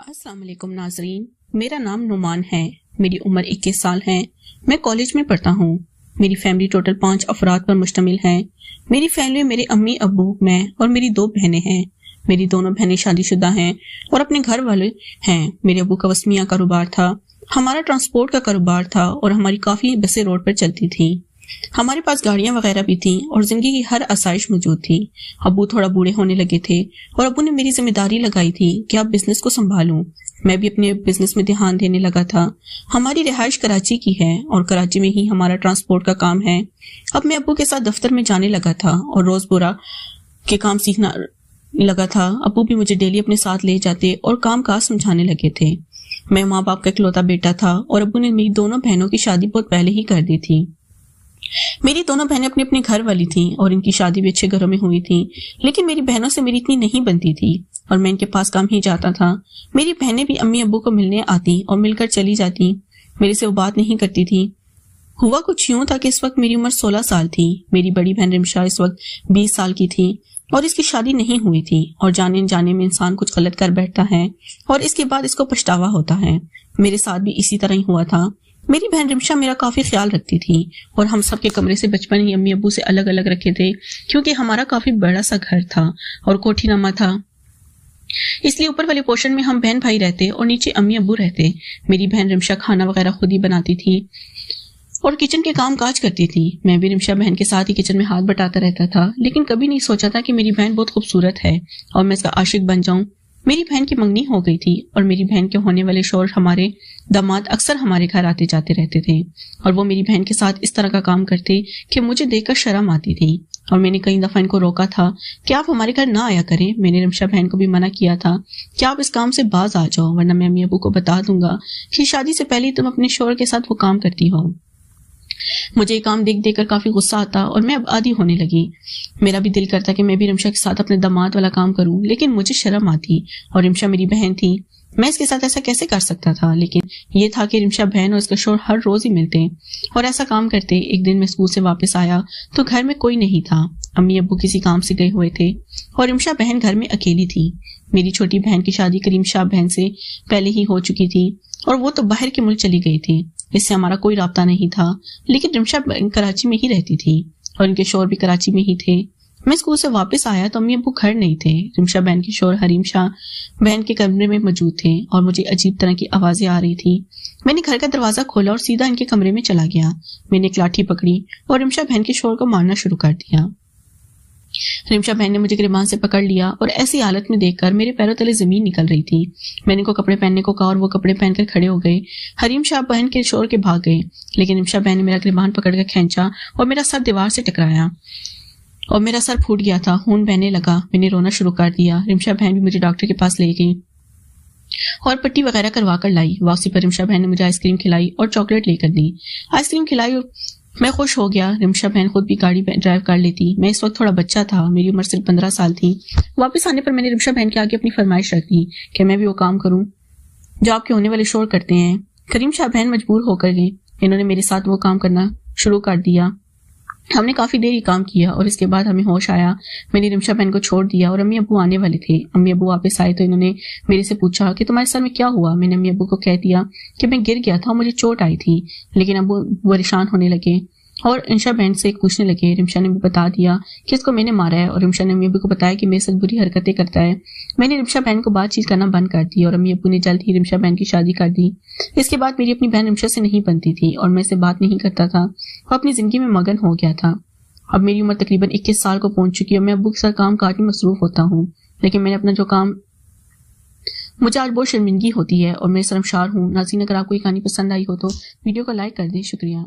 السلام علیکم ناظرین، میرا نام نعمان ہے، میری عمر 21 سال ہے، میں کالج میں پڑھتا ہوں۔ میری فیملی ٹوٹل 5 افراد پر مشتمل ہے۔ میری فیملی میں میرے امی ابو، میں اور میری 2 بہنیں ہیں۔ میری دونوں بہنیں شادی شدہ ہیں اور اپنے گھر والے ہیں۔ میرے ابو کا وسمیہ کاروبار تھا، ہمارا ٹرانسپورٹ کا کاروبار تھا اور ہماری کافی بسیں روڈ پر چلتی تھیں۔ ہمارے پاس گاڑیاں وغیرہ بھی تھیں اور زندگی کی ہر آسائش موجود تھی۔ ابو تھوڑا بوڑھے ہونے لگے تھے اور ابو نے میری ذمہ داری لگائی تھی کہ اب بزنس کو سنبھالوں۔ میں بھی اپنے بزنس میں دھیان دینے لگا تھا۔ ہماری رہائش کراچی کی ہے اور کراچی میں ہی ہمارا ٹرانسپورٹ کا کام ہے۔ اب میں ابو کے ساتھ دفتر میں جانے لگا تھا اور روز بورا کے کام سیکھنا لگا تھا۔ ابو بھی مجھے ڈیلی اپنے ساتھ لے جاتے اور کام کاج سمجھانے لگے تھے۔ میں ماں باپ کا اکلوتا بیٹا تھا اور ابو نے میری دونوں بہنوں کی شادی بہت پہلے ہی کر دی تھی۔ میری دونوں بہنیں اپنے اپنے گھر والی تھیں اور ان کی شادی بھی اچھے گھروں میں ہوئی تھی، لیکن میری بہنوں سے میری اتنی نہیں بنتی تھی اور میں ان کے پاس کم ہی جاتا تھا۔ میری بہنیں بھی امی ابو کو ملنے آتی اور مل کر چلی جاتی، میرے سے وہ بات نہیں کرتی تھی۔ ہوا کچھ یوں تھا کہ اس وقت میری عمر 16 سال تھی۔ میری بڑی بہن رمشا اس وقت 20 سال کی تھی اور اس کی شادی نہیں ہوئی تھی، اور جانے جانے میں انسان کچھ غلط کر بیٹھتا ہے اور اس کے بعد اس کو پچھتاوا ہوتا ہے۔ میرے ساتھ بھی اسی طرح ہی ہوا تھا۔ میری بہن رمشا میرا کافی خیال رکھتی تھی اور ہم سب کے کمرے سے بچپن ہی امی ابو سے الگ الگ رکھے تھے، کیونکہ ہمارا کافی بڑا سا گھر تھا اور کوٹھی نما تھا، اس لیے اوپر والے پورشن میں ہم بہن بھائی رہتے اور نیچے امی ابو رہتے۔ میری بہن رمشا کھانا وغیرہ خود ہی بناتی تھی اور کچن کے کام کاج کرتی تھی۔ میں بھی رمشا بہن کے ساتھ ہی کچن میں ہاتھ بٹاتا رہتا تھا، لیکن کبھی نہیں سوچا تھا کہ میری بہن بہت خوبصورت ہے اور میں اس کا عاشق بن جاؤں۔ میری بہن کی منگنی ہو گئی تھی اور میری بہن کے ہونے والے شوہر ہمارے داماد اکثر ہمارے گھر آتے جاتے رہتے تھے اور وہ میری بہن کے ساتھ اس طرح کا کام کرتے کہ مجھے دیکھ کر شرم آتی تھی، اور میں نے کئی دفعہ ان کو روکا تھا کہ آپ ہمارے گھر نہ آیا کریں۔ میں نے رمشا بہن کو بھی منع کیا تھا کہ آپ اس کام سے باز آ جاؤ، ورنہ میں امی ابو کو بتا دوں گا کہ شادی سے پہلے تم اپنے شوہر کے ساتھ وہ کام کرتی ہو۔ مجھے یہ کام دیکھ دیکھ کر کافی غصہ آتا اور میں اب عادی ہونے لگی۔ میرا بھی دل کرتا کہ میں بھی رمشا کے ساتھ اپنے داماد والا کام کروں، لیکن مجھے شرم آتی، اور رمشا میری بہن تھی، میں اس کے ساتھ ایسا کیسے کر سکتا تھا؟ لیکن یہ تھا کہ رمشا بہن اور اس کا شوہر ہر روز ہی ملتے اور ایسا کام کرتے۔ ایک دن میں اسکول سے واپس آیا تو گھر میں کوئی نہیں تھا، امی ابو کسی کام سے گئے ہوئے تھے اور رمشا بہن گھر میں اکیلی تھی۔ میری چھوٹی بہن کی شادی کریم شاہ بہن سے پہلے ہی ہو چکی تھی اور وہ تو باہر کے ملک چلی گئی تھی، اس سے ہمارا کوئی رابطہ نہیں تھا، لیکن رمشا کراچی میں ہی رہتی تھی اور ان کے شوہر بھی کراچی میں ہی تھے۔ میں اسکول سے واپس آیا تو امی ابو گھر نہیں تھے۔ رمشا بہن کے شوہر حریم شاہ بہن کے کمرے میں موجود تھے اور مجھے عجیب طرح کی آوازیں آ رہی تھی۔ میں نے گھر کا دروازہ کھولا اور سیدھا ان کے کمرے میں چلا گیا۔ میں نے ایک لاٹھی پکڑی اور رمشا بہن کے شوہر کو مارنا شروع کر دیا۔ رمشا بہن نے مجھے گریبان سے پکڑ لیا اور ایسی حالت میں دیکھ کر میرے پیروں تلے زمین نکل رہی تھی۔ میں نے کو کپڑے پہننے کو کہا اور وہ کپڑے پہن کر کھڑے ہو گئے۔ حریم شاہ بہن کے شوہر کے بھاگ گئے، لیکن رمشا بہن نے میرا گریبان پکڑ کر کھینچا اور میرا سر دیوار سے ٹکرایا اور میرا سر پھوٹ گیا تھا، خون بہنے لگا۔ میں نے رونا شروع کر دیا۔ رمشا بہن بھی مجھے ڈاکٹر کے پاس لے گئی اور پٹی وغیرہ کروا کر لائی۔ واپسی پر رمشا بہن نے مجھے آئس کریم کھلائی اور چاکلیٹ لے کر دی۔ آئس کریم کھلائی اور میں خوش ہو گیا۔ رمشا بہن خود بھی گاڑی ڈرائیو کر لیتی۔ میں اس وقت تھوڑا بچہ تھا، میری عمر صرف 15 سال تھی۔ واپس آنے پر میں نے رمشا بہن کے آگے اپنی فرمائش رکھ دی کہ میں بھی وہ کام کروں جو آپ کے ہونے والے شوہر کرتے ہیں۔ کریم شاہ بہن مجبور ہو کر گئی، انہوں نے میرے ساتھ وہ کام کرنا شروع کر دیا۔ ہم نے کافی دیر ہی کام کیا اور اس کے بعد ہمیں ہوش آیا۔ میں نے رمشا بہن کو چھوڑ دیا اور امی ابو آنے والے تھے۔ امی ابو واپس آئے تو انہوں نے میرے سے پوچھا کہ تمہارے سر میں کیا ہوا؟ میں نے امی ابو کو کہہ دیا کہ میں گر گیا تھا اور مجھے چوٹ آئی تھی، لیکن ابو پریشان ہونے لگے اور رمشا بہن سے پوچھنے لگے۔ رمشا نے بھی بتا دیا کہ اس کو میں نے مارا ہے اور رمشا نے امی ابو کو بتایا کہ میرے ساتھ بری حرکتیں کرتا ہے۔ میں نے رمشا بہن کو بات چیت کرنا بند کر دی اور امی ابو نے جلد ہی رمشا بہن کی شادی کر دی۔ اس کے بعد میری اپنی بہن رمشا سے نہیں بنتی تھی اور میں سے بات نہیں کرتا تھا، وہ اپنی زندگی میں مگن ہو گیا تھا۔ اب میری عمر تقریباً 21 سال کو پہنچ چکی ہے اور میں ابو کے ساتھ کام کاج میں مصروف ہوتا ہوں، لیکن میں نے اپنا جو کام مجھے آج بہت شرمندگی ہوتی ہے اور میں شرمسار ہوں۔ ناظرین، اگر آپ کو یہ کہانی پسند آئی ہو تو ویڈیو کو لائک کر دیں۔ شکریہ۔